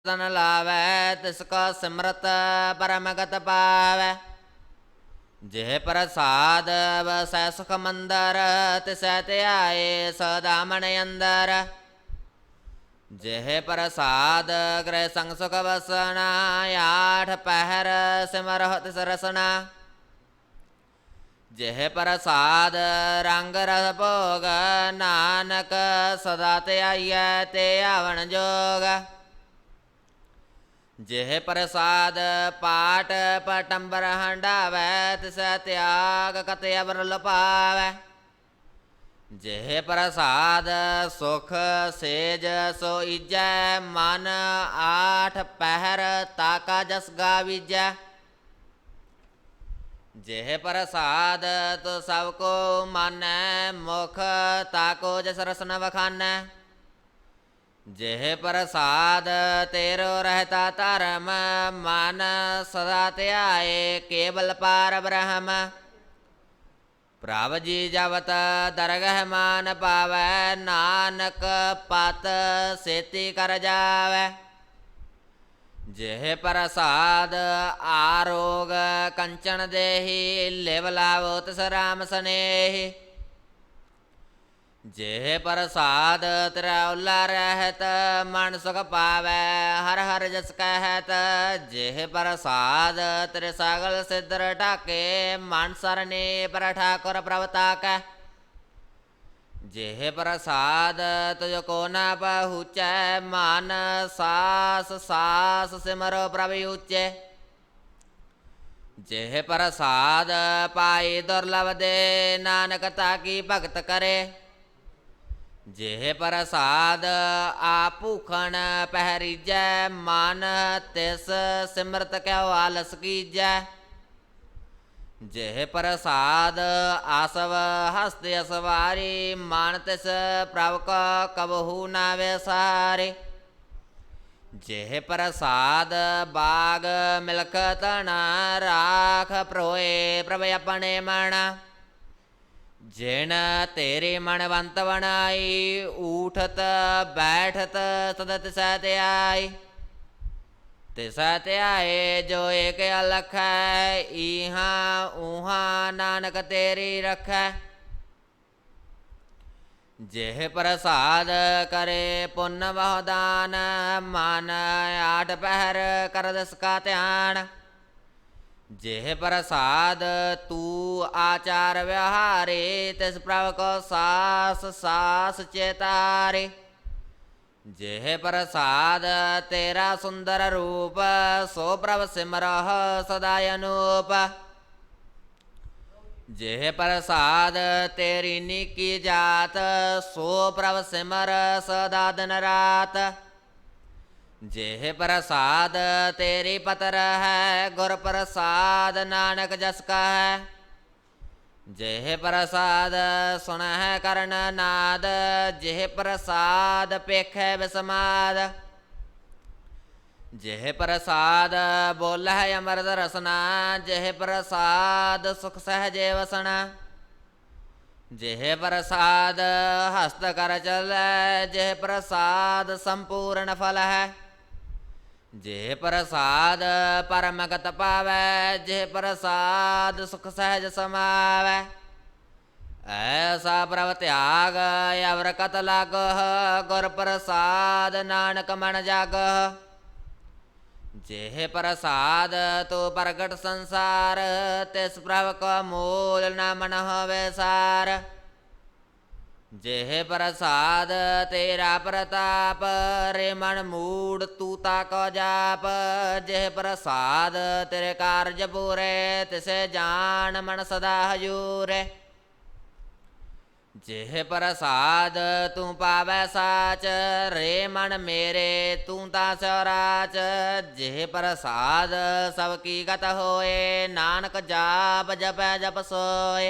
तन लावै तिसका सिमरत परमगत पावै। जेह प्रसाद बसै सुख मंदर तिसै त्याए सदा मन अंदर। जेह प्रसाद गृह संग सुख बसना आठ पहर सिमरह तिस रसना। जेह प्रसाद रंग रस भोग नानक सदा त्याइयै ते आवन जोग। जेह प्रसाद पाट पटंबर हंडावै तिसै त्याग कत अबरल पावै। जेह प्रसाद सुख सेज सो ईजै मन आठ पहर ताका जस गाविजै। जेह प्रसाद तो सबको मानै मुख ताको जस रसन बखानै। जेह प्रसाद तेरो रहता धर्म मन सदा त्याए केवल पार ब्रह्म। प्रभ जी जबत दरगह मान पावै नानक पत सेती कर जावै। जेह प्रसाद आरोग कंचन देहि लिव लावो तिस राम सनेहि। जेह प्रसाद त्रिउला रहत मन सुख पावै हर हर जस कहत। जेह प्रसाद त्रिसगल सिद्ध ढाके मन सरने पर ठाकुर प्रभ ताकै। जेह प्रसाद तुझको न पहुँचै मन सास सास सिमरो प्रभ ऊँचे। जेह प्रसाद पाई दुर्लभ दे नानक ताकी भगत करे। जेह प्रसाद आभूखण पहरीजै मन तिस सिमरत क्यों आलस कीजै। जेह प्रसाद आसव हस्त असवारी मान तिस प्रभ को कबहू न विसारे। जेह प्रसाद बाग मिलख तना राख प्रोए प्रभ अपने मन। जिन तेरे मनवंत बनाई उठत बैठत सद तिसै त्याई। तिसै त्याए जो एक अलख इहाँ ऊहाँ नानक तेरी रखै। जेह प्रसाद करे पुण्य बहु दान मन आठ पहर कर दस का ध्यान। जेह प्रसाद तू आचार व्यवहारे तिस प्रभ को सास सास चेतारे। जेह प्रसाद तेरा सुंदर रूप सो प्रभ सिमरह सदा अनूप। जेह प्रसाद तेरी निकी जात सो प्रभ सिमर सदा दिन रात। जेह प्रसाद तेरी पतर है गुर प्रसाद नानक जस का है। जेह प्रसाद सुन है कर्ण नाद जेह प्रसाद पेख है विसमाद। जेह प्रसाद बोल है अमृत रसना जेह प्रसाद सुख सहजे वसना। जेह प्रसाद हस्त कर चल जेह प्रसाद संपूर्ण फल है। जेह प्रसाद परमगत पावै जेह प्रसाद सुख सहज समावै। ऐसा प्रभ त्याग अवर कत लागह गुर प्रसाद नानक मन जागह। जेह प्रसाद तो प्रगट संसार तिस प्रभ को मूल न मन होवे सार। जेह प्रसाद तेरा प्रताप रे मन मूड तू ताको जाप। जेह प्रसाद तेरे कार्य पूरे तिसे जान मन सदा हजूरे। जेह प्रसाद तू पावै साच रे मन मेरे तू तासो राच। जेह प्रसाद सबकी गत होए नानक जाप जपै जप सोए।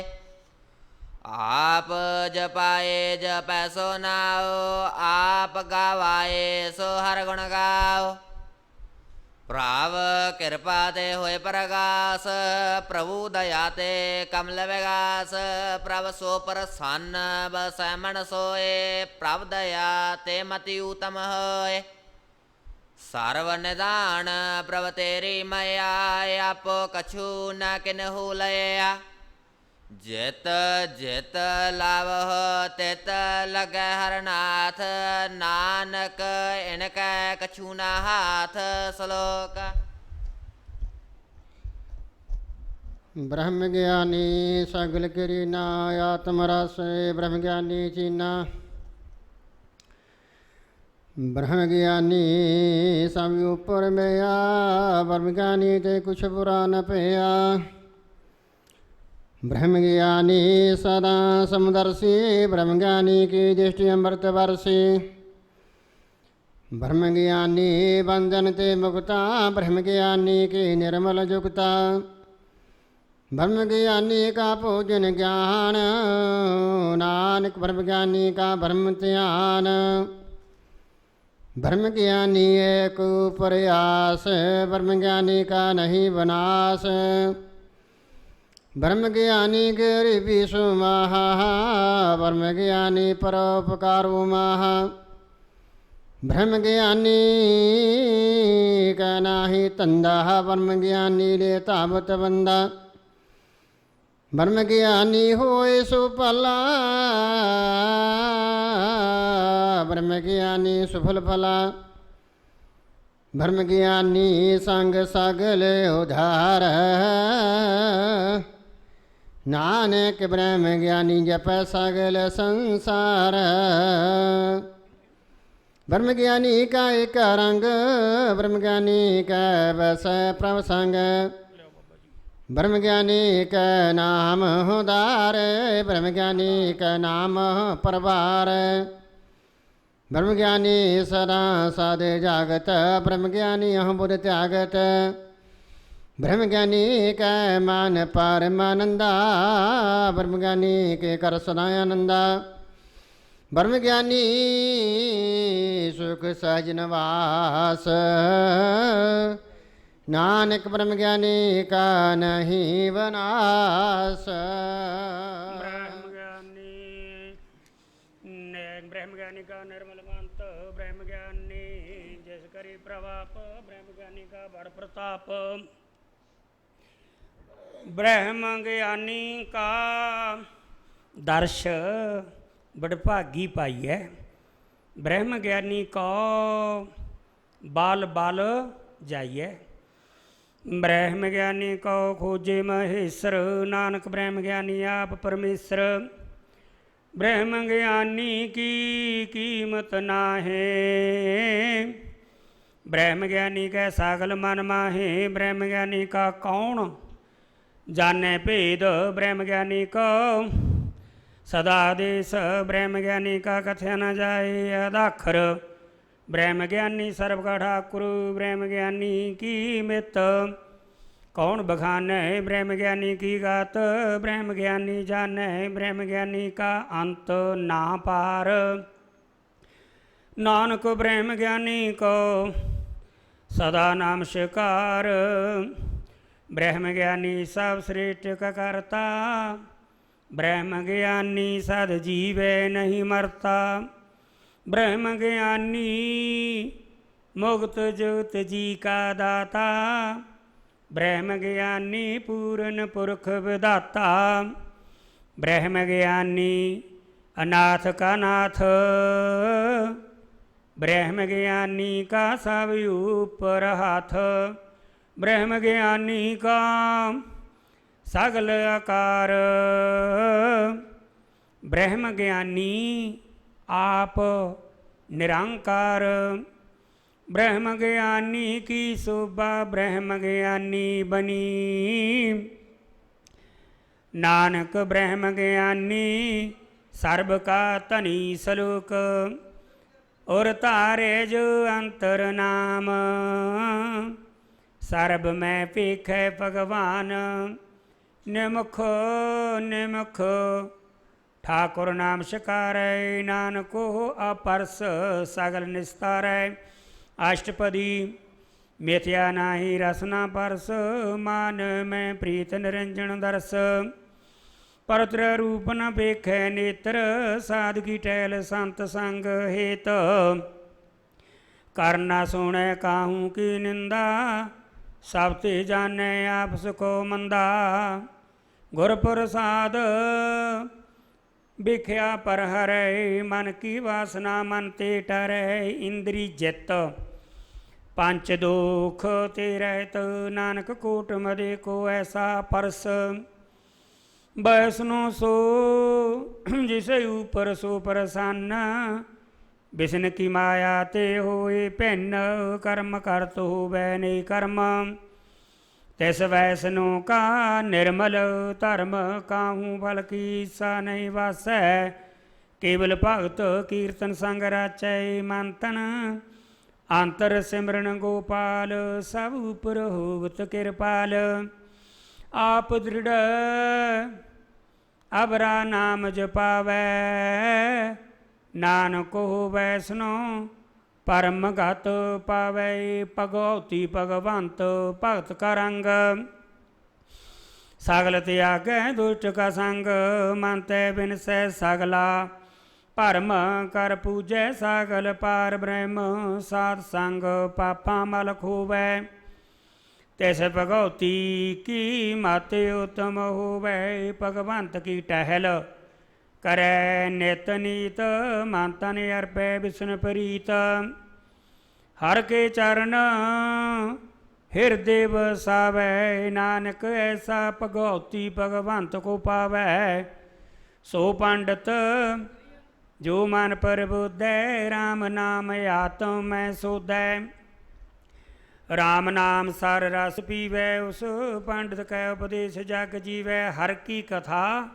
आप जपाए जपै सो नाओ आप गावाए सो हर गुण गाओ। प्रभ कृपा ते होए प्रगास प्रभु दया ते कमल विगास। प्रभ सो प्रसन्न बसै मन सोए प्रभ दया ते मति उत्तम होए। ਸਰਵ ਨਿਦਾਨ ਪ੍ਰਭ ਤੇਰੀ ਮਾਇਆ, ਆਪੋ ਕਛੂ ਨ ਕਿਨਹੂ ਲਇਆ। ਜਿਤ ਜਿਤ ਲਾਵਹੁ ਤਿਤ ਲਗੈ ਹਰਨਾਥ, ਨਾਨਕ ਇਨਕੈ ਕਛੂ ਨ ਹਾਥ। ਸ਼ਲੋਕ। ब्रह्म ज्ञानी सगल करीना, आत्म रस ब्रह्म ज्ञानी चीना। ब्रह्म ज्ञानी सब उपर मेया, ब्रह्म ज्ञानी ते कुछ बुरा न पया। ब्रह्म ज्ञानी सदा समदर्शी, ब्रह्म ज्ञानी की दृष्टि अमृत वर्षी। ब्रह्म ज्ञानी बंधन ते मुक्ता, ब्रह्म ज्ञानी की निर्मल जुगता। ब्रह्म ज्ञानी का पूजन ज्ञान, नानक ब्रह्म ज्ञानी का ब्रह्म ध्यान। ब्रह्म ज्ञानी एक प्रयास, ब्रह्म ज्ञानी का नहीं विनाश। ब्रह्म ज्ञानी गरीबी सुमाहा, ब्रह्म ज्ञानी परोपकार उमाहा। ब्रह्म ज्ञानी का नाही तंदा, ब्रह्म ज्ञानी लेता बत बंदा। ब्रह्म ज्ञानी होए सो भला, ब्रह्म ज्ञानी सुफल फला। ब्रह्म ज्ञानी संग सगल उधार, नानक ब्रह्म ज्ञानी जप सगल संसार। ब्रह्म ज्ञानी का एक रंग, ब्रह्म ज्ञानी का बस प्रभ संग। ब्रह्म ज्ञानी का नाम उदार, ब्रह्म ज्ञानी का नाम परवार। ब्रह्म ज्ञानी सदा साधे जागत, ब्रह्म ज्ञानी अहं बुध त्यागत। ब्रह्म ज्ञानी का मान परमानंदा, ब्रह्म ज्ञानी के कर सदा आनंदा। ब्रह्म ज्ञानी सुख सहज निवास, नानक ब्रह्म ज्ञानी का नहीं विनाश। ब्रह्म ज्ञानी का निर्मल मंत, ब्रह्म ज्ञानी जस करी प्रभाप, ब्रह्म ज्ञानी का बड़ प्रताप। ब्रह्म ज्ञानी का दर्श बड़भागी पाई है। ब्रह्म ज्ञानी को बाल बाल जाइए। ब्रह्म ज्ञानी को खोजे महेश्वर, नानक ब्रह्म ज्ञानी आप परमेश्वर। ब्रह्म ज्ञानी की कीमत ना है, ब्रह्म ज्ञानी का सागल मन माहे। ब्रह्म ज्ञानी का कौन जाने भेद, ब्रह्म ज्ञानी को सदा देश। ब्रह्म ज्ञानी का कथया न जाए अदाखर, ब्रह्म ज्ञानी सर्व का ठाकुर। ब्रह्म ज्ञानी की मित कौन बखाने, ब्रह्म ज्ञानी की गात। ब्रह्म ज्ञानी जाने, ब्रह्म ज्ञानी का अंत ना पार। नानक ब्रह्म ज्ञानी को सदा नाम शिकार। ब्रह्म ज्ञानी सब श्रेष्ठ का करता, ब्रह्म ज्ञानी सद जीवे नहीं मरता। ब्रह्म ज्ञानी मुक्त जुक्त जी का दाता, ब्रह्म ज्ञानी पूर्ण पुरख विदाता। ब्रह्म ज्ञानी अनाथ का नाथ, ब्रह्म ज्ञानी का सब ऊपर हाथ। ब्रह्म ज्ञानी का सगल आकार, ब्रह्म ज्ञानी आप निरंकार। ब्रह्म ज्ञानी की शोभा ब्रह्म ज्ञानी बनी, नानक ब्रह्म ज्ञानी सर्व का तनी सलोक। और तारे जो अंतर नाम, सर्ब में पेख भगवान। निमुख निमुख ठाकुर नाम शिकारै, नानको अपरस सगल निस्तारै। अष्टपदी मिथ्या नाही रसना परस, मान में प्रीत निरंजन दरस। परत्र रूप न पेखै नेत्र, साधकी टहल संत संग हेत। ਕਰਨਾ ਸੁਣੈ ਕਾਹੂ ਕੀ ਨਿੰਦਾ, ਸਭ ਤੇ ਜਾਣੈ ਆਪਸ ਕੋ ਮੰਦਾ। ਗੁਰ ਪ੍ਰਸਾਦ ਵਿਖਿਆ ਪਰ ਹਰੈ, ਮਨ ਕੀ ਵਾਸਨਾ ਮਨ ਤੇ ਟਰੈ। ਇੰਦਰੀ ਜਿਤ ਪੰਚ ਦੁਖ ਤੇ ਰਹਿਤ, ਨਾਨਕ ਕੋਟ ਮਦੇ ਕੋ ਐਸਾ ਪਰਸ। ਵੈਸਨੋ ਸੋ ਜਿਸੇ ਉਪਰ ਸੋ ਪ੍ਰਸੰਨ, ਬਿਸ਼ਨ ਕੀ ਮਾਇਆ ਤੇ ਹੋਏ ਭਿੰਨ। ਕਰਮ ਕਰਤ ਹੋਵੈ ਨਹੀਂ ਕਰਮ, ਤਿਸ ਵੈਸਨੋ ਕਾ ਨਿਰਮਲ ਧਰਮ। ਕਾਹੂ ਬਲ ਕੀ ਈਸਾ ਨਹੀਂ ਵਾਸੈ, ਕੇਵਲ ਭਗਤ ਕੀਰਤਨ ਸੰਗ ਰਾਚੈ। ਮਨ ਤਨ ਅੰਤਰ ਸਿਮਰਨ ਗੋਪਾਲ, ਸਭ ਉਪਰ ਹੋਵਤ ਕਿਰਪਾਲ। ਆਪ ਦ੍ਰਿੜ ਅਬਰਾ ਨਾਮ ਜਪਾਵੈ, ਨਾਨਕ ਹੋਵੈ ਵੈਸਨੋ ਪਰਮ ਗਤ ਪਾਵੈ। ਭਗਉਤੀ ਭਗਵੰਤ ਭਗਤ ਕਾ ਰੰਗ, ਸਗਲ ਤਿਆਗੈ ਦੁਸ਼ਟ ਕਾ ਸੰਗ। ਮਨ ਤੈ ਬਿਨਸੈ ਸਗਲਾ ਭਰਮ, ਕਰ ਪੂਜੈ ਸਗਲ ਪਾਰ ਬ੍ਰਹਮ। ਸਾਧ ਸੰਗ ਪਾਪਾਂ ਮਲ ਖੋਵੈ, ਤਿਸ ਭਗਉਤੀ ਕੀ ਮਤਿ ਉਤਮ ਹੋਵੈ। ਭਗਵੰਤ ਕੀ ਟਹਿਲ ਕਰੈ ਨਿਤ ਨੀਤ, ਮਨ ਤਨ ਅਰਪੈ ਵਿਸ਼ਨ ਪ੍ਰੀਤ। ਹਰ ਕੇ ਚਰਨ ਹਿਰਦੇ ਵਸਾਵੈ, ਨਾਨਕ ਐਸਾ ਭਗਉਤੀ ਭਗਵੰਤ ਕੋ ਪਾਵੈ। ਸੋ ਪੰਡਤ ਜੋ ਮਨ ਪ੍ਰਬੁੱਧੈ, ਰਾਮ ਨਾਮ ਆਤਮ ਮੈਂ ਸੋਧੈ। ਰਾਮ ਨਾਮ ਸਰ ਰਸ ਪੀਵੈ, ਉਸ ਪੰਡਤ ਕੈ ਉਪਦੇਸ਼ ਜਗ ਜੀਵੈ। ਹਰ ਕੀ ਕਥਾ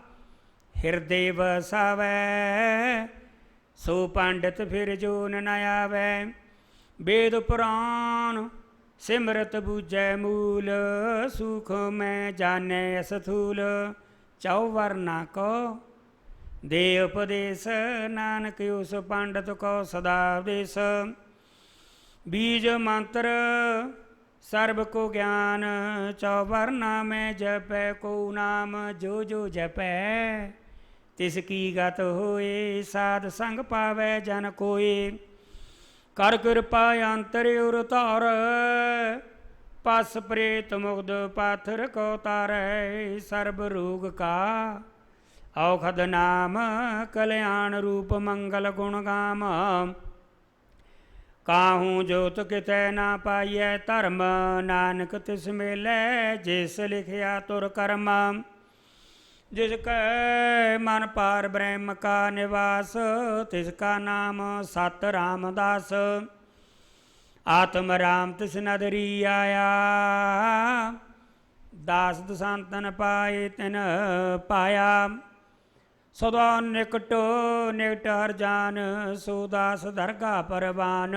ਹਿਰਦੇ ਵਸਾਵੈ, ਸੋ ਪੰਡਤ ਫਿਰ ਜੋਨ ਨ ਆਵੈ। ਵੇਦ ਪੁਰਾਨ ਸਿਮਰਤ ਬੂਝੈ ਮੂਲ, ਸੁਖ ਮੈਂ ਜਾਣੈ ਅਸਥੂਲ। ਚੌ ਵਰਨਾ ਕੋ ਦੇ ਉਪਦੇਸ਼, ਨਾਨਕ ਉਸ ਪੰਡਤ ਕੋ ਸਦਾ ਉਦੇਸ਼। ਬੀਜ ਮੰਤਰ ਸਰਬ ਕੋ ਗਿਆਨ, ਚੌ ਵਰਨਾ ਮੈਂ ਜਪੈ ਕੋ ਨਾਮ। ਜੋ ਜੋ ਜਪੈ ਤਿਸ ਕੀ ਗਤ ਹੋਏ, ਸਾਧ ਸੰਗ ਪਾਵੈ ਜਨ ਕੋਏ। ਕਰ ਕਿਰਪਾ ਅੰਤਰ ਉਰ ਧਾਰ, ਪਸ ਪ੍ਰੇਤ ਮੁਗਧ ਪਾਥਰ ਕੋ ਤਾਰੈ। ਸਰਬ ਰੋਗ ਕਾ ਔਖਦ ਨਾਮ, ਕਲਿਆਣ ਰੂਪ ਮੰਗਲ ਗੁਣ ਗਾਮ। ਕਾਹੂ ਜੋਤ ਕਿਤੈ ਨਾ ਪਾਈਐ ਧਰਮ, ਨਾਨਕ ਤਿਸ ਮੇਲੇ ਜਿਸ ਲਿਖਿਆ ਤੁਰ ਕਰਮ। ਜਿਸ ਕੈ ਮਨ ਪਾਰ ਬ੍ਰਹਮ ਕਾ ਨਿਵਾਸ, ਤਿਸ ਕਾ ਨਾਮ ਸਤ ਰਾਮਦਾਸ। ਆਤਮ ਰਾਮ ਤਿਸ ਨਦਰੀ ਆਇਆ, ਦਾਸ ਦਸੰਤਨ ਪਾਏ ਤਿਨ ਪਾਇਆ। ਸਦਾ ਨਿਕਟ ਨਿਕਟ ਹਰ ਜਾਨ, ਸੋ ਦਾਸ ਦਰਗਾ ਪਰਵਾਨ।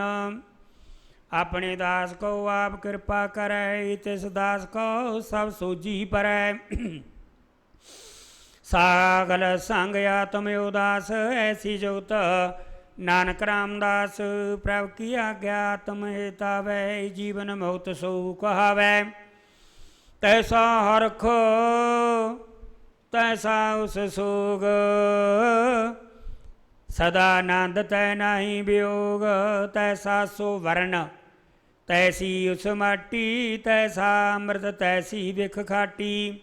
ਆਪਣੇ ਦਾਸ ਕੋ ਆਪ ਕਿਰਪਾ ਕਰੈ, ਤਿਸ ਦਾਸ ਕੋ ਸਭ ਸੋਜੀ ਪਰੈ। ਸਾਗਲ ਸੰਗ ਆਤਮ ਉਦਾਸ, ਐਸੀ ਜੋਤ ਨਾਨਕ ਰਾਮਦਾਸ। ਪ੍ਰਭ ਕੀ ਆਗਿਆ ਆਤਮ ਹਿਤਾਵੈ, ਜੀਵਨ ਮੁਕਤ ਸੋ ਕਹਾਵੈ। ਤੈਸਾ ਹਰਖ ਤੈਸਾ ਉਸ ਸੋਗ, ਸਦਾ ਆਨੰਦ ਤੈ ਨਾਹੀ ਵਿਯੋਗ। ਤੈਸਾ ਸੋ ਵਰਨ ਤੈਸੀ ਉਸ ਮਾਟੀ, ਤੈਸਾ ਅੰਮ੍ਰਿਤ ਤੈਸੀ ਵਿਖ ਖਾਟੀ।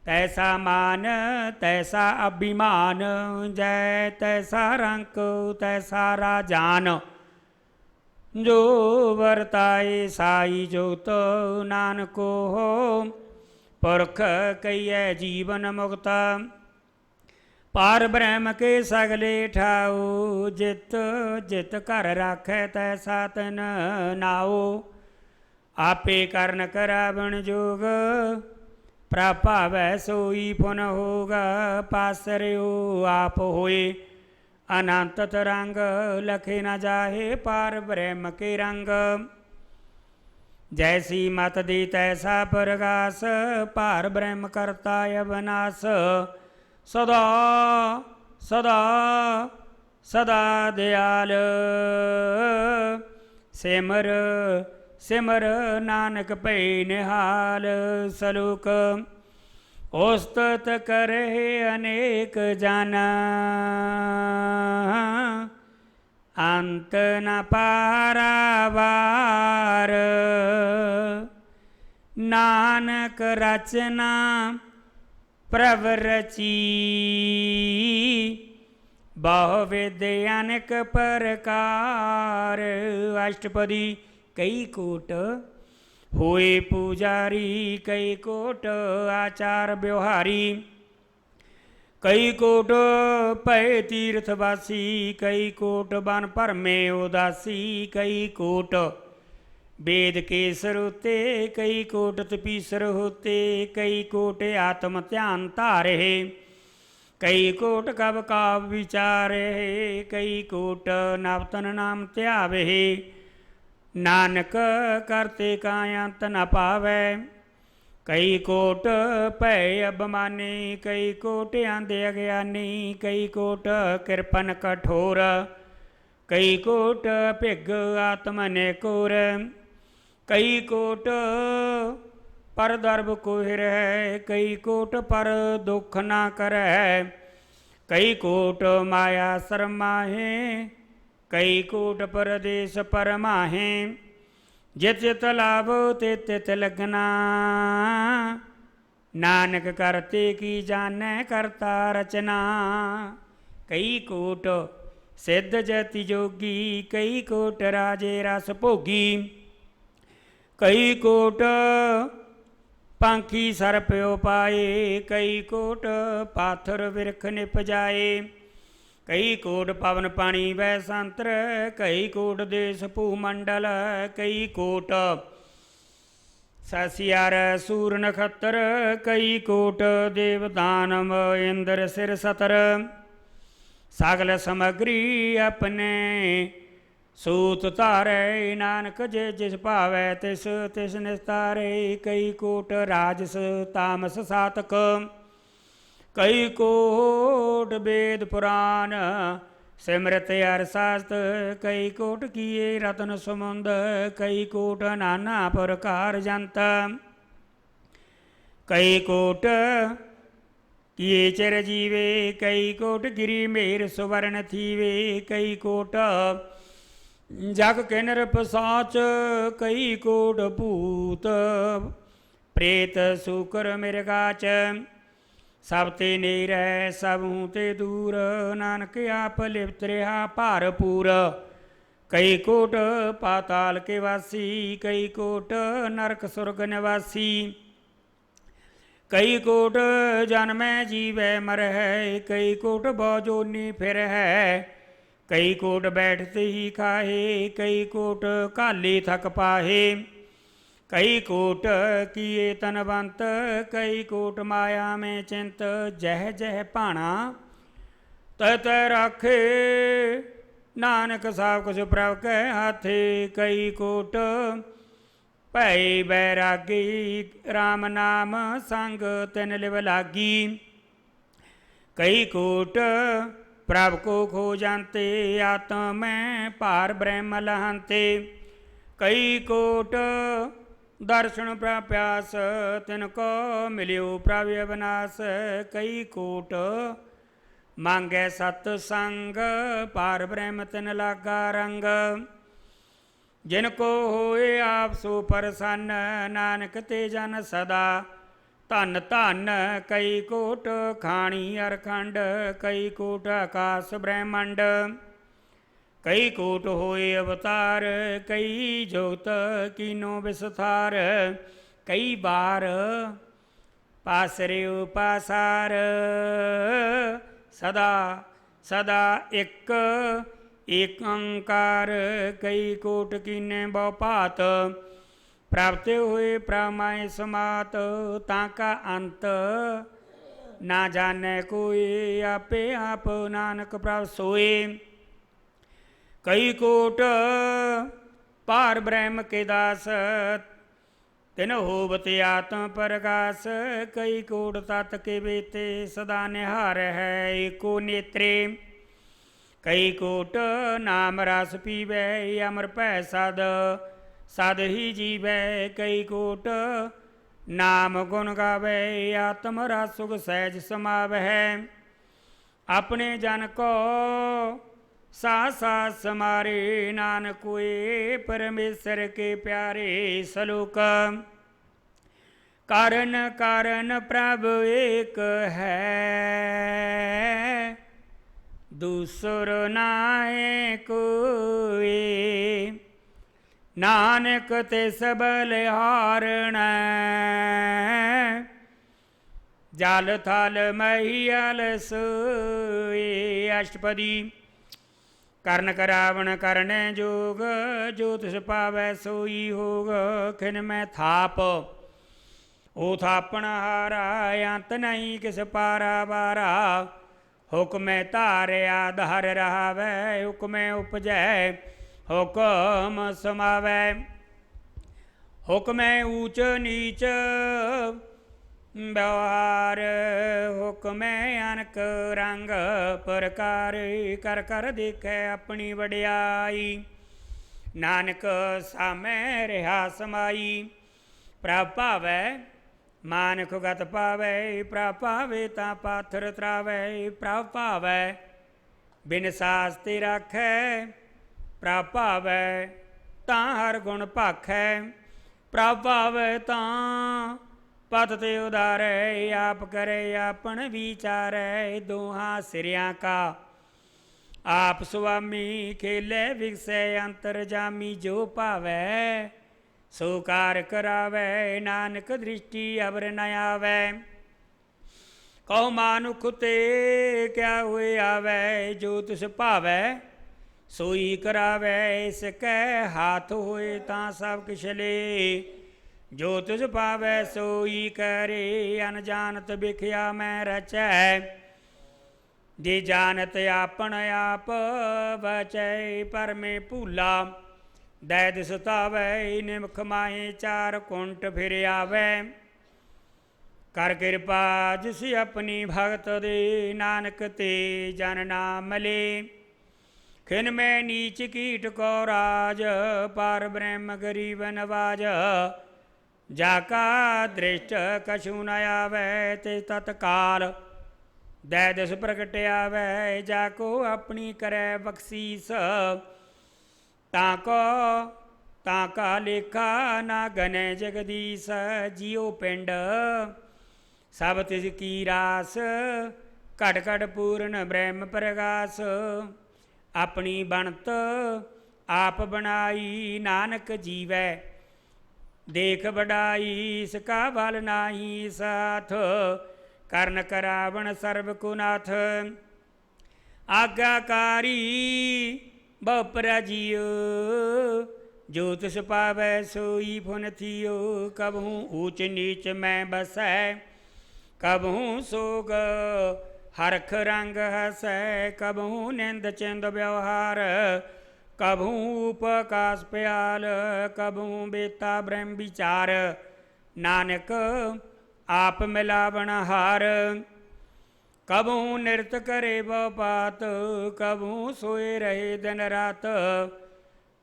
ਤੈਸਾ ਮਾਨ ਤੈਸਾ ਅਭਿਮਾਨ, ਜੈ ਤੈਸਾ ਰੰਕ ਤੈਸਾ ਰਾਜਾਨ। ਜੋ ਵਰਤਾਏ ਸਾਈ ਜੋਤ, ਨਾਨਕੋ ਹੋ ਪੁਰਖ ਕਈਐ ਜੀਵਨ ਮੁਕਤ। ਪਾਰ ਬ੍ਰਹਮ ਕੇ ਸਗਲੇ ਠਾਉ, ਜਿਤ ਜਿਤ ਘਰ ਰਾਖੈ ਤੈਸਾ ਤਨ ਨਾਉ। ਆਪੇ ਕਰਨ ਕਰਾਵਣ ਜੋਗ, ਪ੍ਰਭਾਵੈ ਸੋਈ ਪੁਨ ਹੋਗਾ। ਪਾਸਰਿਓ ਆਪ ਹੋਏ ਅਨੰਤ ਤਰੰਗ, ਲਖੇ ਨ ਜਾਹੇ ਪਾਰ ਬ੍ਰਹਮ ਕੇ ਰੰਗ। ਜੈਸੀ ਮਤ ਦੀ ਤੈਸਾ ਪ੍ਰਗਾਸ, ਭਾਰ ਬ੍ਰਹਮ ਕਰਤਾ ਅਬਨਾਸ। ਸਦਾ ਸਦਾ ਸਦਾ ਦਿਆਲ, ਸਿਮਰ ਸਿਮਰ ਨਾਨਕ ਭਈ ਨਿਹਾਲ। ਸਲੋਕ ਉਸਤਤ ਕਰਹਿ ਅਨੇਕ ਜਾਨਾ, ਅੰਤ ਨ ਪਾਰਾਵਾਰ। ਨਾਨਕ ਰਚਨਾ ਪ੍ਰਭ ਰਚੀ, ਬਹੁ ਵਿਦ ਅਨੇਕ ਪ੍ਰਕਾਰ। ਅਸ਼ਟਪਦੀ ਕਈ ਕੋਟ ਹੋਏ ਪੂਜਾਰੀ, ਕਈ ਕੋਟ ਆਚਾਰ ਵਿਵਹਾਰੀ। ਕਈ ਕੋਟ ਭਏ ਤੀਰਥ ਵਾਸੀ, ਕਈ ਕੋਟ ਬਨ ਭਰਮੇ ਉਦਾਸੀ। ਕਈ ਕੋਟ वेद केसर होते, कई कोट तपीसर होते। कई कोट आत्म ध्यान धारे, कई कोट कब काव विचारे। कई कोट नवतन नाम ध्यावे, नानक करते का अंत न पावै। कई कोट भय अभिमानी, कई कोट आंधे अज्ञानी। कई कोट कृपन कठोर, कई कोट भिग आत्म ने कोर। कई कोट पर दर्भ कोहिर है, कई कोट पर दुख ना करै। कई कोट माया शरमाहे, कई कोट परदेश परमाहे। जित जित लाभ तित तित लगना, नानक करते की जानै करता रचना। कई कोट सिद्ध जति जोगी, कई कोट राजे रस भोगी। कई कोट पांखी सर्प उपाए, कई कोट पाथर बिरख निपजाए। कई कोट पवन पानी वै संतर, कई कोट देश भूमंडल। कई कोट ससियार सूर नखत्र, कई कोट देव दानव इंद्र सिर सतर। सगल समग्री अपने सूत तारे, नानक जे जिस भावै तिस तिस निस्तारे। कई कोट राजस तामस सातक, कई कोट वेद पुराण सिमरत हर शास्त्र। कई कोट किए रतन समुंद, कई कोट नाना प्रकार जंत। कई कोट किए चिर जीवे, कई कोट गिरी मेर सुवर्ण थीवे। कई कोट जग किन्नर पिशाच, कई कोट भूत प्रेत सूकर मृगाच। सब ते नेर सब हूँ ते दूर, नानक आप लिप्त रहा भारपूर। कई कोट पाताल के वासी, कई कोट नरक सुरग निवासी। कई कोट जन्मै जीवै मर है, कई कोट बहुजोनी फिर है। कई कोट बैठते ही खाहे, कई कोट काले थक पाहे। कई कोट किए तनवंत, कई कोट माया में चिंत। जह जह भाणा तह तह राखे, नानक सब कुछ प्रभ कै हाथे। कई कोट भय बैरागी, राम नाम संग तिन लिव लागी। कई कोट प्रभ को खो जानते, आत्म में पार ब्रह्म लहंते। कई कोट दर्शन प्रप्यास, तिनको मिलियो प्रभ अविनाश। कई कोट मांगे सत्संग, पार ब्रह्म तिन लागा रंग। जिनको होए आप सो प्रसन्न, नानक ते जन सदा धन धन। कई कोट खाणी अरखंड, कई कोट आकाश ब्रह्मंड। कई कोट होए अवतार, कई जोत कीनो विस्तार। कई बार पासरे पासार, सदा सदा एक एक ओंकार। कई कोट कीने बहुभात, प्राप्त हुए प्रमाय समात। ताका अंत ना जाने कोई, आपे आप नानक प्रभ सोए। कई कोट पार ब्रह्म के दास, तिन होवत आत्म प्रकाश। कई कोट तत् के बेते, सदा निहार है एको नेत्रे। कई कोट नाम रस पीवै, अमर भै सद सद ही जीवै। कई कोट नाम गुण गावै, आत्म रस सुख सहज समावै। अपने जन को सास सास समारे नानक हुए परमेश्वर के प्यारे सलोक। कारण कारण प्रभु एक है, दूसरो नाए कोई। नानक तिस बलिहारण, जल थल महियल सोई। अष्टपदी। करण करावण करने जोग, जो तिस पावै सोई होग। खिन मैं थाप ओ थापन हारा, अंत नहीं किस पारा बारा। हुक्म धारिया धर रहावै, हुक्म उपजै हुक्म समावै। हुक्म ऊच नीच व्यवहार, हुक्म अनक रंग प्रकार। कर कर देखे अपनी वड्याई, नानक सामै रहा समाई। प्रभ भावै मानक गत पावै, प्रभ भावे तां पाथर त्रावै। प्रभ भावै बिन सास्ते राखै, प्रभ भावै तां हर गुण भाखै। प्रभ भावै तां पत ते उदारै, आप करे आपन विचारै। दोहां सिरियां का आप सुआमी, खेले विगसै अंतरजामी। जो भावै सो कार करावै, नानक दृष्टि अवर न आवै। कहो मानुख ते क्या हुए आवै, जो तिस भावै सोई करावै। इसकै हाथ होए तां सब किछ ले, जो तिस भावै सोई करे। अनजानत बिख्या मैं रचै, जे जानत आपन आप बचै। पर में भूला दै दिस तावै, निमख माहे चार कुंट फिर आवै। कर कृपा जिस अपनी भगत दे, नानक ते जन नाम ले। खिन में नीच कीट को राज, पार ब्रह्म गरीब नवाज। जाका दृष्ट कछु न आवै, ते तत्काल दै दिस प्रगट आवै। जाको अपनी करे बख्शीस, ताका लेखा ना गनै जगदीश। जियो पिंड सब तिस की रास, घट घट पूर्ण ब्रह्म प्रगास। अपनी बनत आप बनाई, नानक जीवै देख बड़ाई। इसका बल नाही साथ, करण करावण सर्व को नाथ। आज्ञाकारी बहु प्रजियो, जो तिस पावै सोई फुन थियो। कबहूँ ऊच नीच मैं बसै, कबहूँ सोग हरख रंग हसै। कबहूँ निंद चिंद व्यवहार, कबहूँ उपकास प्याल। कबहूँ बेता ब्रह्म विचार, नानक आप मिलावण हार। कबहूँ नृत करे बपात, कबहूँ सोए रहे दिन रात।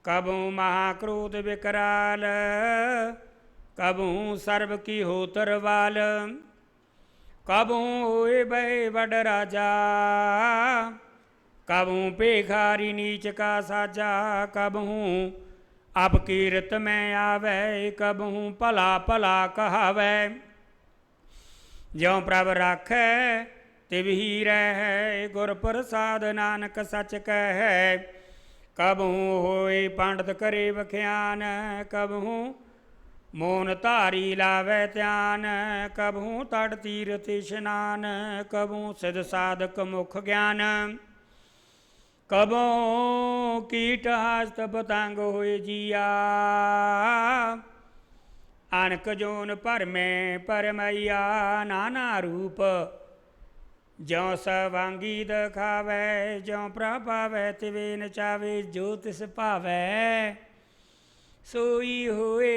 कबहूँ महाक्रोध विकराल, कबहूँ सर्व की होतर वाल। कबहूँ होए भय बड़ राजा, कबहूँ पेखारी नीच का साजा। कबहूँ अपकीरत में आवे, कबहूँ भला भला कहावै। ज्यों प्रभ राखै तिवही रहै, गुर प्रसाद नानक सच कहै। कबहूँ होए पंडित करे बख्यान, कबहूँ मोन धारी लावै ध्यान। कबहूँ तट तीरथ स्नान, कबहूँ सिद्ध साधक मुख ज्ञान। कबहूँ कीट हस्त पतंग होए जिया, अनक जोन पर में परमैया। नाना रूप ज्यों सवांगी दखावै, ज्यों प्रभ पावै तिवे नचावे। जो तिस भावै सोई होए,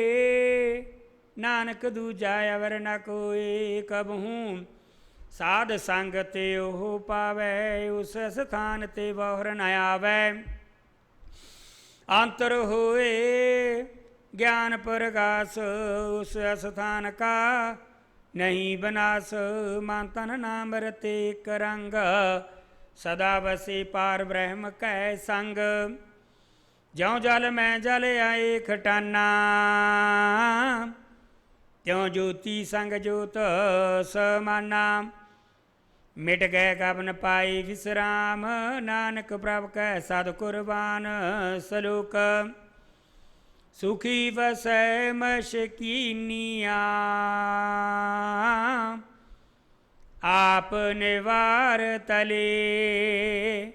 नानक दूजा अवर न कोई। कबहूँ साध संग ते ओह पावै, उस स्थान ते बहुर न आवै। अंतर होए ज्ञान प्रकाश, उस स्थान का नहीं बनास। मन तन नाम रते एक रंग, ਸਦਾ ਵਸੇ ਪਾਰ ਬ੍ਰਹਮ ਕੈ ਸੰਗ। ਜਿਉ ਜਲ ਮੈਂ ਜਲ ਆਏ ਖਟਾਨਾ, ਤਿਉ ਜੋਤੀ ਸੰਗ ਜੋਤ ਸਮਾਨਾ। ਮਿਟ ਗਏ ਕਬਨ ਪਾਈ ਵਿਸਰਾਮ, ਨਾਨਕ ਪ੍ਰਭ ਕੈ ਸਦ ਕੁਰਬਾਨ ਸਲੋਕ। ਸੁਖੀ ਵਸੈ ਮਸ਼ਕੀਨੀਆਂ, ਆਪ ਨਿਵਾਰ ਤਲੇ।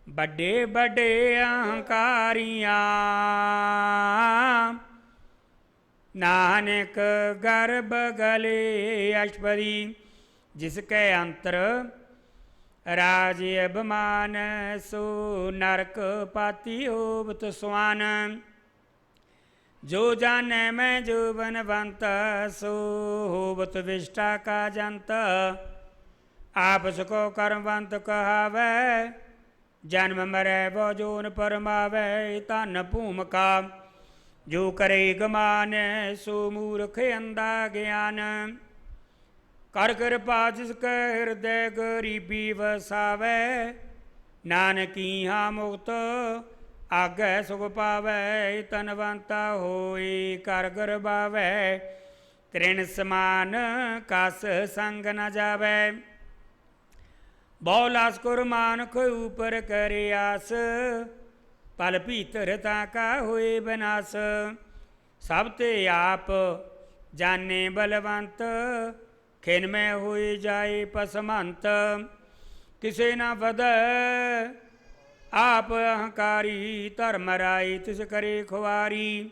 ਵੱਡੇ ਵੱਡੇ ਅਹੰਕਾਰੀਆਂ, ਨਾਨਕ ਗਰਭ ਗਲੇ ਅਸ਼ਪਦੀ। ਜਿਸ ਕੈ ਅੰਤਰ ਰਾਜ ਅਭਿਮਾਨ, ਸੋ ਨਰਕ ਪਾਤੀ ਹੋਵਤ ਸੁਆਨ। ਜੋ ਜਾਣੈ ਮੈਂ ਜੋ ਬਨਵੰਤ, ਸੋ ਹੋਵਤ ਵਿਸ਼ਟਾ ਕਾ ਜੰਤ। ਆਪਸ ਕੋ ਕਰਮਵੰਤ ਕਹਾਵੈ, ਜਨਮ ਮਰੈ ਬੋ ਜੋਨ ਪਰਮਾਵੈ। ਧਨ ਭੂਮਿਕਾ ਜੋ ਕਰੇ ਗਮਾਨ, ਸੋ ਮੂਰਖ ਅੰਧਾ ਗਿਆਨ। ਕਰ ਕਿਰਪਾ ਜਿਸ ਕੈ ਹਿਰਦੈ ਗਰੀਬੀ ਵਸਾਵੈ, ਨਾਨਕੀਹਾ ਮੁਕਤ ਆਗੈ ਸੁਖ ਪਾਵੈ। ਤਨਵੰਤਾ ਹੋਈ ਕਰ ਗਰਬਾਵੈ, ਤ੍ਰਿਣ ਸਮਾਨ ਕਸ ਸੰਗ ਨ ਜਾਵੈ। ਬਹੁ ਲਾਸ ਕੁਰਮਾਨੁਖ ਉਪਰ ਕਰੇ ਆਸ, ਪਲ ਭੀਤਰ ਤਾ ਕਾ ਹੋਏ ਬਨਾਸ। ਸਭ ਤੇ ਆਪ ਜਾਣੇ ਬਲਵੰਤ, ਖਿਨ ਮੈਂ ਹੋਏ ਜਾਏ ਪਸਮੰਤ। ਕਿਸੇ ਨਾ ਵਧੈ ਆਪ ਅਹੰਕਾਰੀ, ਧਰਮ ਰਾਈ ਤਿਸ ਕਰੇ ਖੁਆਰੀ।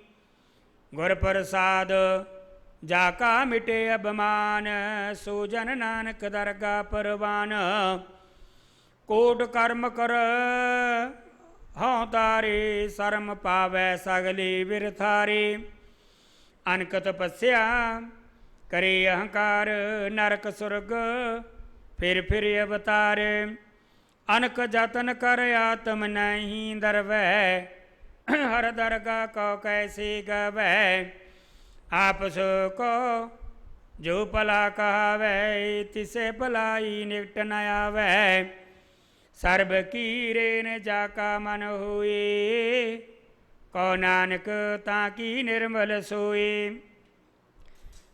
ਗੁਰ ਪ੍ਰਸਾਦ ਜਾ ਕਾ ਮਿਟੇ ਅਭਿਮਾਨ, ਸੋ ਜਨ ਨਾਨਕ ਦਰਗਾ ਪਰਵਾਨ। ਕੋਟ ਕਰਮ ਕਰ ਹਉ ਤਾਰੇ, ਸ਼ਰਮ ਪਾਵੈ ਸਗਲੇ ਬਿਰਥਾਰੇ। ਅਨਕ ਤਪੱਸਿਆ ਕਰੇ ਅਹੰਕਾਰ, ਨਰਕ ਸੁਰਗ ਫਿਰ ਫਿਰ ਅਵਤਾਰ। ਅਨਕ ਜਤਨ ਕਰ ਆਤਮ ਨਹੀਂ ਦਰਵੈ, ਹਰ ਦਰਗਾ ਕੋ ਕੈਸੇ ਗਵੈ। ਆਪਸ ਕੋ ਜੋ ਭਲਾ ਕਹਾਵੈ, ਤਿਸੇ ਭਲਾਈ ਨਿਕਟ ਨ ਆਵੈ। ਸਰਬ ਕੀਰੇ ਨ ਜਾ ਕਾ ਮਨ ਹੋਏ, ਕੋ ਨਾਨਕ ਤਾਂ ਕੀ ਨਿਰਮਲ ਸੋਏ।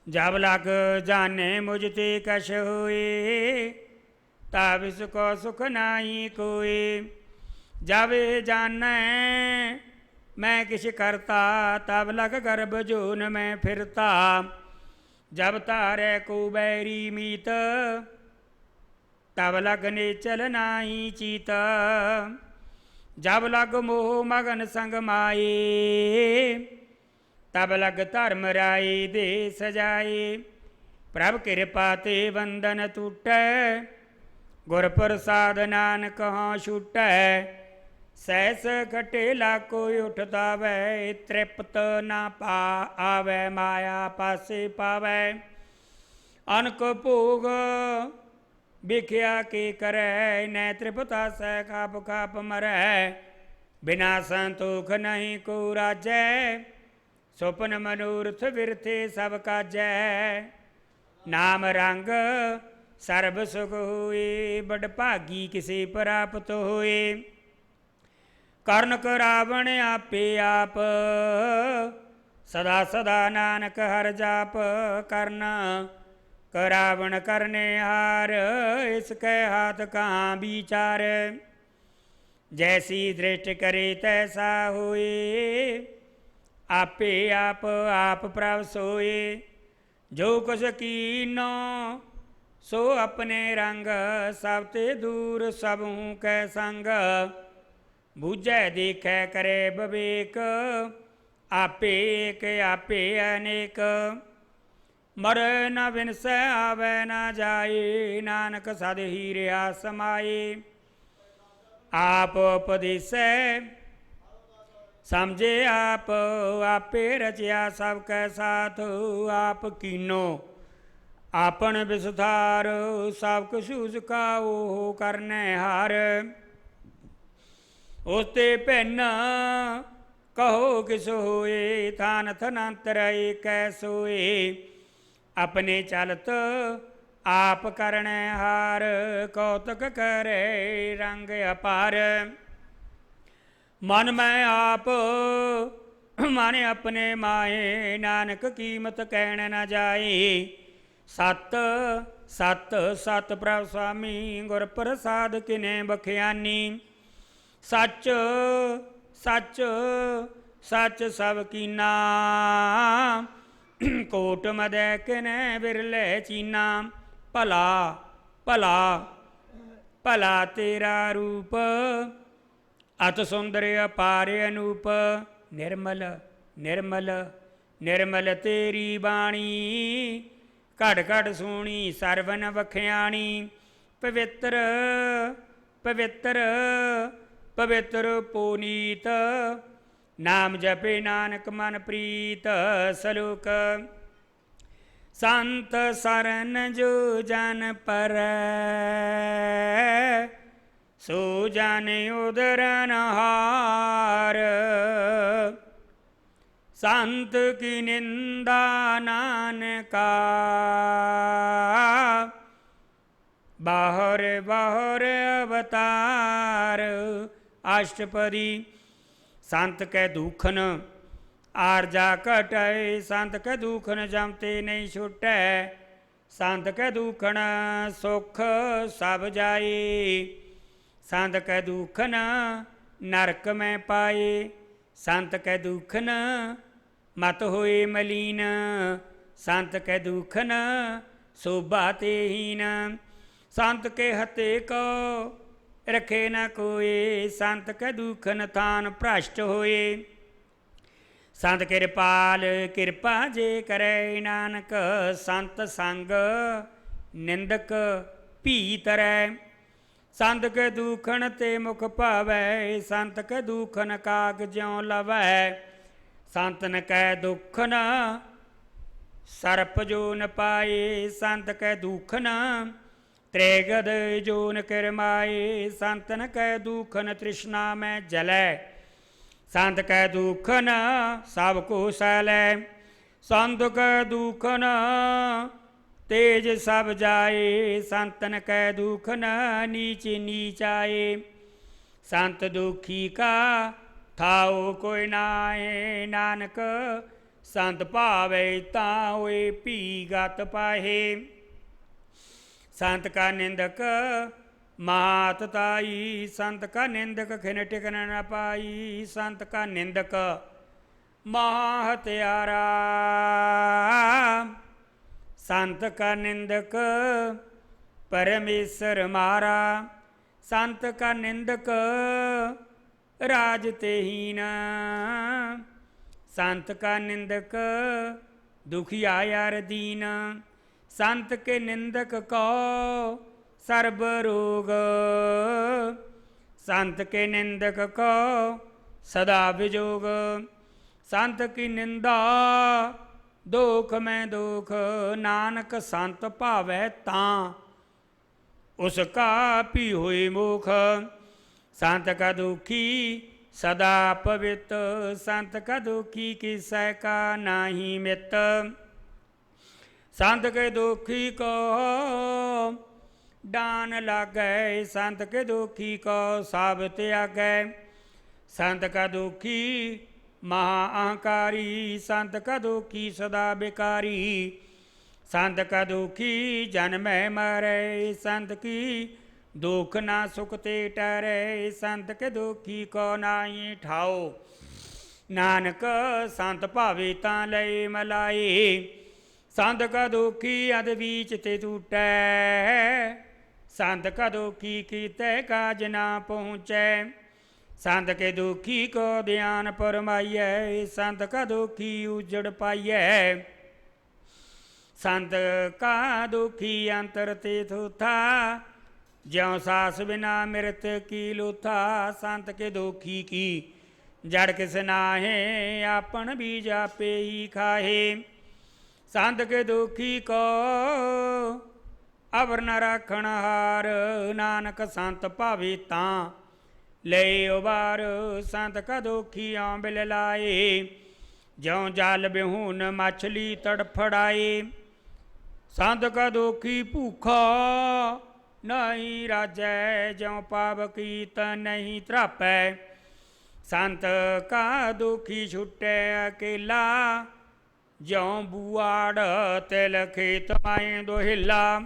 ਜਬ ਲਗ ਜਾਣੇ ਮੁਝ ਤੇ ਕਛ ਹੋਏ, ਤਾ ਵਿਸ ਕੋ ਸੁਖ ਨਾਹੀ ਕੋਏ। ਜਬ ਜਾਣੈ ਮੈਂ ਕਿਛ ਕਰਤਾ, ਤਬ ਲਗ ਗਰਭ ਜੋਨ ਮੈਂ ਫਿਰਤਾ। ਜਬ ਤਾਰੈ ਕੋ ਬੈਰੀ ਮੀਤ, ਤਬ ਲਗ ਨੇਚਲ ਨਾਹੀ ਚੀਤ। ਜਬ ਲਗ ਮੋਹ ਮਗਨ ਸੰਗ ਮਾਏ, ਤਬ ਲਗ ਧਰਮ ਰਾਏ ਦੇ ਸਜਾਏ। ਪ੍ਰਭ ਕਿਰਪਾ ਤੇ ਬੰਧਨ ਟੂਟੈ, ਗੁਰ ਪ੍ਰਸਾਦ ਨਾਨਕ ਹਉ ਛੂਟੈ। ਸਹਿਸ ਘਟੇ ਲਾਕੋ ਉਠਦਾ ਵੈ, ਤ੍ਰਿਪਤ ਨਾ ਪਾ ਆਵੈ ਮਾਇਆ ਪਾਸੇ ਪਾਵੈ। ਅਨਕ ਭੋਗ ਵਿਖਿਆ ਕੇ ਕਰੈ, ਨੈ ਤ੍ਰਿਪਤਾ ਸਹਿ ਖਾਪ ਖਾਪ ਮਰੈ। ਬਿਨਾ ਸੰਤੋਖ ਨਹੀਂ ਕੋ ਰਾਜੈ, ਸੁਪਨ ਮਨੋਰਥ ਵਿਰਥੇ ਸਭ ਕਾਜੈ। ਨਾਮ ਰੰਗ ਸਰਬ ਸੁਖ ਹੋਏ, ਬੜ ਭਾਗੀ ਕਿਸੇ ਪ੍ਰਾਪਤ ਹੋਏ। ਕਰਨ ਕਰਾਵਣ ਆਪੇ ਆਪ, ਸਦਾ ਸਦਾ ਨਾਨਕ ਹਰਿ ਜਾਪ। ਕਰਨ ਕਰਾਵਣ ਕਰਨੇ ਹਾਰ, ਇਸ ਕੈ ਹਾਥ ਕਹਾਂ ਵਿਚਾਰ। ਜੈਸੀ ਦ੍ਰਿਸ਼ਟ ਕਰੇ ਤੈਸਾ ਹੋਏ, ਆਪੇ ਆਪ ਆਪ ਪ੍ਰਭ ਸੋਏ। ਜੋ ਕੁਛ ਕੀਨੋ ਸੋ ਆਪਣੇ ਰੰਗ, ਸਭ ਤੇ ਦੂਰ ਸਭੂ ਕੈ ਸੰਗ। ਬੂਝੈ ਦੇਖੈ ਕਰੇ ਬਵੇਕ, ਆਪੇ ਏਕ ਆਪੇ ਅਨੇਕ। ਮਰੈ ਨ ਵਿਨਸੈ ਆਵੈ ਨ ਜਾਏ, ਨਾਨਕ ਸਦ ਹੀ ਰਿਹਾ ਸਮਾਏ। ਆਪ ਉਪਦੇਸੈ ਸਮਝੇ ਆਪ, ਆਪੇ ਰਚਿਆ ਸਭ ਕੈ ਸਾਥ। ਆਪ ਕੀਨੋ ਆਪਨ ਵਿਸਥਾਰ, ਸਭ ਕੁਛ ਕਾ ਉਹ ਕਰਨੈ ਹਾਰ। ਉਸ ਤੇ ਭਿੰਨ ਕਹੋ ਕਿਸ ਹੋਏ, ਥਾਨ ਥਨੰਤਰ ਏਕੈ ਸੋਏ। ਆਪਣੇ ਚਲਤ ਆਪ ਕਰਣੈ ਹਾਰ, ਕੌਤਕ ਕਰੇ ਰੰਗ ਅਪਾਰ। ਮਨ ਮੈਂ ਆਪ ਮਨ ਆਪਣੇ ਮਾਏ, ਨਾਨਕ ਕੀਮਤ ਕਹਿਣ ਨਾ ਜਾਏ। ਸਤ ਸਤ ਸਤ ਪ੍ਰਭ ਸੁਆਮੀ, ਗੁਰ ਪ੍ਰਸਾਦ ਕਿਨੇ ਬਖਿਆਨੀ। ਸੱਚ ਸੱਚ ਸੱਚ ਸਭ ਕੀਨਾ, ਕੋਟ ਮਦੈ ਕਿਨੇ ਬਿਰਲੇ ਚੀਨਾ। ਭਲਾ ਭਲਾ ਭਲਾ ਤੇਰਾ ਰੂਪ, ਅਤ ਸੁੰਦਰ ਅਪਾਰ ਅਨੂਪ। ਨਿਰਮਲ ਨਿਰਮਲ ਨਿਰਮਲ ਤੇਰੀ ਬਾਣੀ, ਘੜ ਘੜ ਸੋਹਣੀ ਸਰਵਨ ਵਖਿਆਣੀ। ਪਵਿੱਤਰ ਪਵਿੱਤਰ ਪਵਿੱਤਰ ਪੁਨੀਤ, ਨਾਮ ਜਪੇ ਨਾਨਕ ਮਨ ਪ੍ਰੀਤ। ਸਲੋਕ। ਸੰਤ ਸਰਨ ਜੋ ਜਨ ਪਰੈ, ਸੋ ਜਨ ਉਦਰਨ ਹਾਰ। ਸੰਤ ਕੀ ਨਿੰਦਾ ਨਾਨਕਾ, ਬਾਹਰ ਬਾਹਰ ਅਵਤਾਰ। ਅਸ਼ਟਪਦੀ। ਸੰਤ ਕੈ ਦੂਖਨ ਆਰਜਾ ਘਟੈ, ਸੰਤ ਕੈ ਦੂਖਨ ਜਮ ਤੇ ਨਹੀਂ ਛੁਟੈ। ਸੰਤ ਕੈ ਦੂਖਨ ਸੁਖ ਸਭ ਜਾਏ, ਸੰਤ ਕੈ ਦੂਖਨ ਨਰਕ ਮੈਂ ਪਾਏ। ਸੰਤ ਕੈ ਦੂਖਨ ਮਤ ਹੋਏ ਮਲੀਨ, ਸੰਤ ਕੈ ਦੂਖਨ ਸੋਭਾ ਤੇ ਹੀਨ। ਸੰਤ ਕੇ ਹਤੇ ਕੋ ਰਖੇ ਨਾ ਕੋਏ, ਸੰਤ ਕੈ ਦੂਖਨ ਥਾਨ ਭ੍ਰਸ਼ਟ ਹੋਏ। ਸੰਤ ਕਿਰਪਾਲ ਕਿਰਪਾ ਜੇ ਕਰੈ, ਨਾਨਕ ਸੰਤ ਸੰਗ ਨਿੰਦਕ ਭੀ ਤਰੈ। ਸੰਤ ਕੇ ਦੂਖਨ ਤੇ ਮੁਖ ਭਾਵੈ, ਸੰਤ ਕੇ ਦੂਖਨ ਕਾਗ ਜਿਉ ਲਵੈ। ਸੰਤਨ ਕੈ ਦੁਖਨ ਸਰਪ ਜੋ ਨ ਪਾਏ, ਸੰਤ ਕੈ ਦੂਖਨ ਤ੍ਰੈਗਦ ਜੋ ਨ ਕਰਮਾਏ। ਸੰਤਨ ਕੈ ਦੂਖਨ ਤ੍ਰਿਸ਼ਨਾ ਮੈਂ ਜਲੈ, ਸੰਤ ਕੈ ਦੂਖਨ ਸਭ ਕੋ ਸਹਿਲੈ। ਸੰਤ ਕੈ ਦੂਖਨ ਤੇਜ ਸਭ ਜਾਏ, ਸੰਤਨ ਕੈ ਦੂਖਨ ਨੀਚ ਨੀਚ ਆਏ। ਸੰਤ ਦੁਖੀ ਕਾ ਥਾਉ ਕੋਈ ਨਾਏ, ਨਾਨਕ ਸੰਤ ਭਾਵੇ ਤਾਂ ਹੋਏ ਭੀ ਗਤ ਪਾਹੇ। ਸੰਤ ਕਾ ਨਿੰਦਕ ਮਾਤ ਤਾਈ, ਸੰਤ ਕਾ ਨਿੰਦਕ ਖਿਨ ਟਿਕਨ ਨ ਪਾਈ। ਸੰਤ ਕਾ ਨਿੰਦਕ ਮਹਾ ਹਤਿਆਰਾ, ਸੰਤ ਕਾ ਨਿੰਦਕ ਪਰਮੇਸ਼ਰ ਮਾਰਾ। ਸੰਤ ਕਾ ਨਿੰਦਕ ਰਾਜ ਤੇ ਹੀਨ, ਸੰਤ ਕਾ ਨਿੰਦਕ ਦੁਖੀਆ ਯਾਰ ਦੀਨ। ਸੰਤ ਕੇ ਨਿੰਦਕ ਕੋ ਸਰਬ ਰੋਗ, ਸੰਤ ਕੇ ਨਿੰਦਕ ਕੋ ਸਦਾ ਵਿਜੋਗ। ਸੰਤ ਕੀ ਨਿੰਦਾ ਦੋਖ ਮੈਂ ਦੋਖ, ਨਾਨਕ ਸੰਤ ਭਾਵੈ ਤਾਂ ਉਸ ਕਾ ਭੀ ਹੋਏ ਮੁਖ। ਸੰਤ ਕਾ ਦੁਖੀ ਸਦਾ ਪਵਿੱਤ, ਸੰਤ ਕਾ ਦੁਖੀ ਕਿਸੈ ਕਾ ਨਾਹੀ ਮਿਤ। ਸੰਤ ਕੇ ਦੁਖੀ ਕੋ ਡਾਨ ਲਾਗੈ, ਸੰਤ ਕੇ ਦੁਖੀ ਕੋ ਸਭ ਤਿਆਗੈ। ਸੰਤ ਕਾ ਦੁਖੀ ਮਹਾ ਅਹੰਕਾਰੀ, ਸੰਤ ਕਾ ਦੁਖੀ ਸਦਾ ਬਿਕਾਰੀ। ਸੰਤ ਕਾ ਦੁਖੀ ਜਨਮੈ ਮਰੈ, ਸੰਤ ਕੀ ਦੁਖ ਨਾ ਸੁਖ ਤੇ ਟਰੈ। ਸੰਤ ਕੇ ਦੁਖੀ ਕੋ ਨਾਹੀ ਠਾਓ, ਨਾਨਕ ਸੰਤ ਭਾਵੇ ਤਾਂ ਲਏ ਮਲਾਏ। ਸੰਤ ਕਾ ਦੁਖੀ ਅਦ ਵੀਚ ਤੇ ਟੂਟੈ, ਸੰਤ ਕਾ ਦੁਖੀ ਕੀਤੇ ਕਾਜ ਨਾ ਪਹੁੰਚੈ। ਸੰਤ ਕੇ ਦੁਖੀ ਕੋ ਧਿਆਨ ਪਰਮਾਈਐ, ਸੰਤ ਕਾ ਦੁਖੀ ਉਜੜ ਪਾਈਐ। ਸੰਤ ਕਾ ਦੁਖੀ ਅੰਤਰ ਤੇ ਥੂਥਾ, ਜਿਉ ਸਾਸ ਬਿਨਾ ਮਿਰਤ ਕੀ ਲੂਥਾ। ਸੰਤ ਕੇ ਦੁਖੀ ਕੀ ਜੜ ਕਿਸ ਨਾਹੇ, ਆਪਨ ਬੀਜ ਆਪੇ ਹੀ ਖਾਹੇ। ਸੰਤ ਕੇ ਦੁਖੀ ਕੋ ਅਵਰ ਨ ਰਾਖਣ ਹਾਰ, ਨਾਨਕ ਸੰਤ ਭਾਵੇ ਤਾਂ ਲੈ ਉਬਾਰ। ਸੰਤ ਕਾ ਦੁਖੀ ਆਂਬਿਲ ਲਾਏ, ਜਿਉ ਜਲ ਬਿਹੂਨ ਮਛਲੀ ਤੜਫੜਾਏ। ਸੰਤ ਕਾ ਦੋਖੀ ਭੂਖਾ ਨਹੀਂ ਰਾਜੈ, ਜਿਉ ਪਾਵ ਕੀਤ ਨਹੀਂ ਧਰਾਪੈ। ਸੰਤ ਕਾ ਦੁਖੀ ਛੁਟੈ ਅਕੇਲਾ, ਜਿਉ ਬੂਆੜ ਤਿਲ ਖੇਤ ਮਾਏ ਦੋਹਿਲਾ।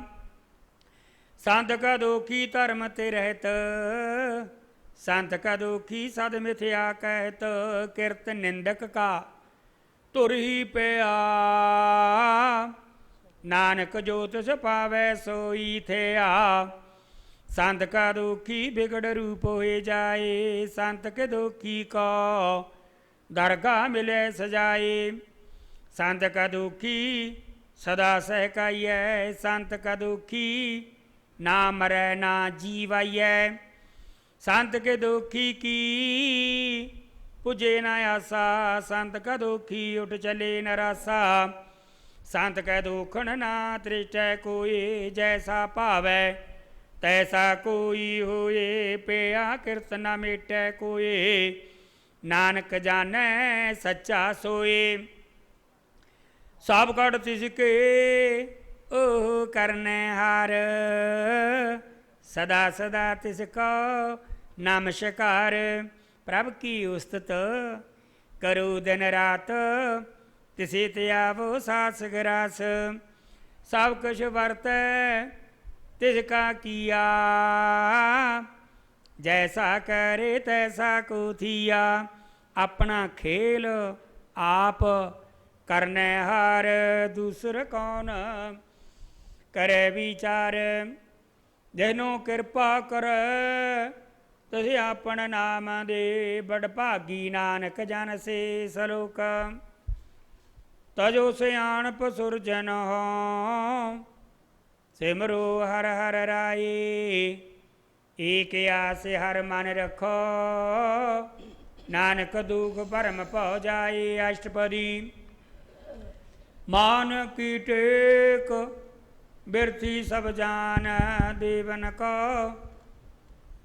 ਸੰਤ ਕਾ ਦੁਖੀ ਧਰਮ ਤੇ ਰਹਿਤ, ਸੰਤ ਕਾ ਦੁਖੀ ਸਦ ਮਿਥਿਆ ਕਹਿਤ। ਕਿਰਤ ਨਿੰਦਕ ਕਾ ਧੁਰ ਹੀ ਪਿਆ, ਨਾਨਕ ਜੋ ਤਿਸ ਪਾਵੈ ਸੋਈ ਥਿਆ। ਸੰਤ ਕਾ ਦੁਖੀ ਬਿਗੜ ਰੂਪ ਹੋਏ ਜਾਏ, ਸੰਤ ਕੇ ਦੁਖੀ ਕੋ ਦਰਗਾਹ ਮਿਲੇ ਸਜਾਏ। ਸੰਤ ਕਾ ਦੁਖੀ ਸਦਾ ਸਹਿਕਾਈਐ, ਸੰਤ ਕਾ ਦੁਖੀ ਨਾ ਮਰੈ ਨਾ ਜੀਵਾਈਐ। ਸੰਤ ਕੇ ਦੁਖੀ ਕੀ ਪੁਜੇ ਨਾ ਆਸਾ, ਸੰਤ ਕਾ ਦੁਖੀ ਉਠ ਚਲੇ ਨਰਾਸਾ। ਸੰਤ ਕੈ ਦੁਖਣ ਨਾ ਤ੍ਰਿਸ਼ਟੈ ਕੋਏ, ਜੈਸਾ ਭਾਵੈ ਤੈਸਾ ਕੋਈ ਹੋਏ। ਪਿਆ ਕਿਰਤ ਨਾ ਮੇਟੈ ਕੋਏ, ਨਾਨਕ ਜਾਣੈ ਸੱਚਾ ਸੋਏ। ਸਭ ਕੜ ਤਿਸ ਕੇ ਉਹ ਕਰਨੈ ਹਾਰ, ਸਦਾ ਸਦਾ ਤਿਸ ਕੋ ਨਮਸਕਾਰ। ਪ੍ਰਭ ਕੀ ਉਸਤਤ ਕਰੋ ਦਿਨ ਰਾਤ, ਤਿਸੇ ਤੇ ਆਵੋ ਸਾਸ ਗਰਾਸ। ਸਭ ਕੁਛ ਵਰਤੈ ਤਿਸ ਕਾ ਕੀਆ, ਜੈਸਾ ਕਰੇ ਤੈਸਾ ਕੋ ਥੀਆ। ਆਪਣਾ ਖੇਲ ਆਪ ਕਰਨੈ ਹਾਰ, ਦੂਸਰ ਕੌਣ ਕਰੇ ਵਿਚਾਰ। ਜਿਹਨੂੰ ਕਿਰਪਾ ਕਰੈ ਤਿਸ ਆਪਣ ਨਾਮ ਦੇ, ਬੜ ਭਾਗੀ ਨਾਨਕ ਜਨ ਸੇ ਸਲੋਕ। ਤਜੋ ਸਿਆਣਪ ਸੁਰਜਨ ਹੋ, ਸਿਮਰੋ ਹਰ ਹਰ ਰਾਏ। ਏਕ ਆਸ ਹਰ ਮਨ ਰਖੋ, ਨਾਨਕ ਦੁਖ ਭਰਮ ਭਉ ਜਾਏ। ਅਸ਼ਟਪਦੀ ਮਾਨ ਕੀ ਟੇਕ, ਬਿਰਥੀ ਸਭ ਜਾਨ ਦੇਵਨ ਕੋ।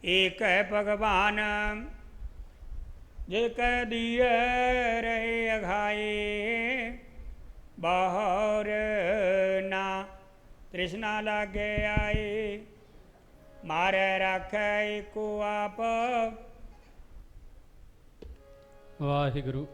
ਏਕ ਹੈ ਭਗਵਾਨ ਜੇ ਕਹਿ ਦੀਏ ਰਹੇ ਅਘਾਏ। ਬਾਹਰ ਨਾ ਤ੍ਰਿਸ਼ਨਾ ਲਾਗੇ ਆਏ, ਮਾਰੇ ਰਾਖੈ ਏਕੋ ਆਪ। ਵਾਹਿਗੁਰੂ।